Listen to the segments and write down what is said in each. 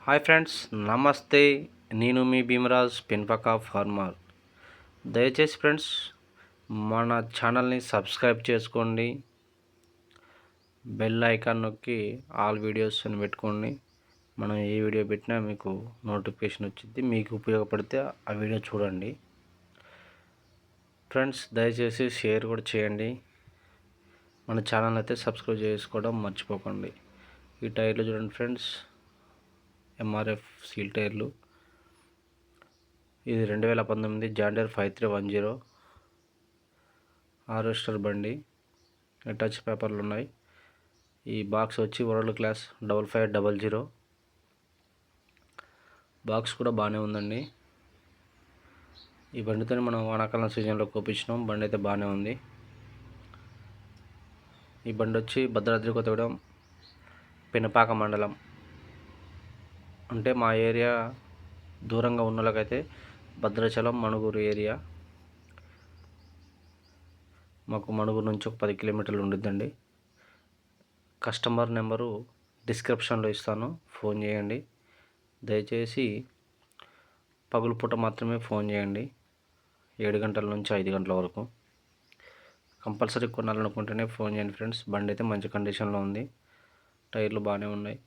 Hi friends, నమస్తే. నేను మీ Bhimraj పెన్పక farmer. దయచేసి ఫ్రెండ్స్ మన ఛానల్ని సబ్స్క్రైబ్ చేసుకోండి, బెల్ ఐకాన్ నొక్కి ఆల్ వీడియోస్ అని పెట్టుకోండి. మనం ఏ వీడియో పెట్టినా మీకు నోటిఫికేషన్ వచ్చింది. మీకు ఉపయోగపడితే ఆ వీడియో చూడండి ఫ్రెండ్స్. దయచేసి షేర్ కూడా చేయండి. మన ఛానల్ అయితే సబ్స్క్రైబ్ చేసుకోవడం మర్చిపోకండి. ఈ టైర్లు చూడండి ఫ్రెండ్స్, ఎంఆర్ఎఫ్ సీల్ టైర్లు. ఇది 2019 జాండర్ 5310 హార్వెస్టర్ బండి. టచ్ పేపర్లు ఉన్నాయి. ఈ బాక్స్ వచ్చి వరల్డ్ క్లాస్ 5550. బాక్స్ కూడా బాగానే ఉందండి. ఈ బండితో మనం వానాకాలం సీజన్లో కోపించినాం. బండి అయితే బాగానే ఉంది. ఈ బండి వచ్చి భద్రాద్రి కొత్తగూడెం పెనుపాక మండలం, అంటే మా ఏరియా దూరంగా ఉన్న వాళ్ళకైతే భద్రాచలం మణుగూరు ఏరియా. మాకు మణుగూరు నుంచి ఒక 10 కిలోమీటర్లు ఉండిద్దండి. కస్టమర్ నెంబరు డిస్క్రిప్షన్లో ఇస్తాను, ఫోన్ చేయండి. దయచేసి పగులు పూట మాత్రమే ఫోన్ చేయండి, 7 గంటల నుంచి 5 గంటల వరకు. కంపల్సరీ కొనాలనుకుంటేనే ఫోన్ చేయండి ఫ్రెండ్స్. బండి అయితే మంచి కండిషన్లో ఉంది. టైర్లు బాగానే ఉన్నాయి.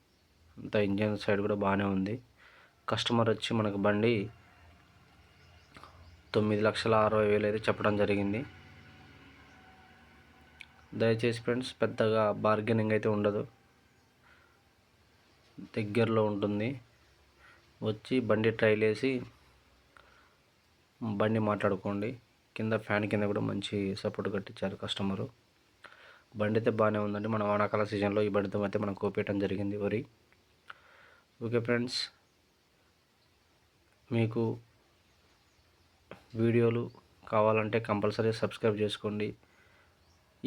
అంతా ఇంజన్ సైడ్ కూడా బాగానే ఉంది. కస్టమర్ వచ్చి మనకు బండి 9,60,000 అయితే చెప్పడం జరిగింది. దయచేసి ఫ్రెండ్స్ పెద్దగా బార్గెనింగ్ అయితే ఉండదు, దగ్గరలో ఉంటుంది. వచ్చి బండి ట్రైల్ వేసి బండి మాట్లాడుకోండి. కింద ఫ్యాన్ కింద కూడా మంచి సపోర్ట్ కట్టించారు కస్టమరు. బండి అయితే బాగానే ఉందండి. మన వానాకాల సీజన్లో ఈ బండితో అయితే మనం కోపేయటం జరిగింది వరి. ఓకే ఫ్రెండ్స్, మీకు వీడియోలు కావాలంటే కంపల్సరీ సబ్స్క్రైబ్ చేసుకోండి.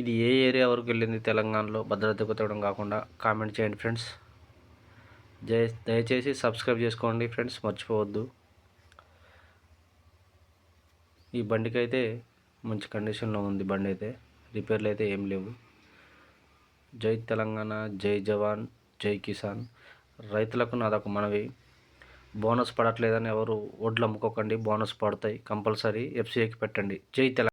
ఇది ఏ ఏరియా వరకు వెళ్ళింది తెలంగాణలో, భద్రాద్రి కొత్తగూడెం కాకుండా కామెంట్ చేయండి ఫ్రెండ్స్. దయచేసి సబ్స్క్రైబ్ చేసుకోండి ఫ్రెండ్స్, మర్చిపోవద్దు. ఈ బండికి అయితే మంచి కండిషన్లో ఉంది. బండి అయితే రిపేర్లు అయితే ఏం లేవు. జై తెలంగాణ, జై జవాన్, జై కిసాన్. రైతులకు నాదొక మనవి, బోనస్ పడట్లేదని ఎవరు వడ్లు అమ్ముకోకండి. బోనస్ పడతాయి కంపల్సరీ. ఎఫ్సిఐకి పెట్టండి. జై తెలంగాణ.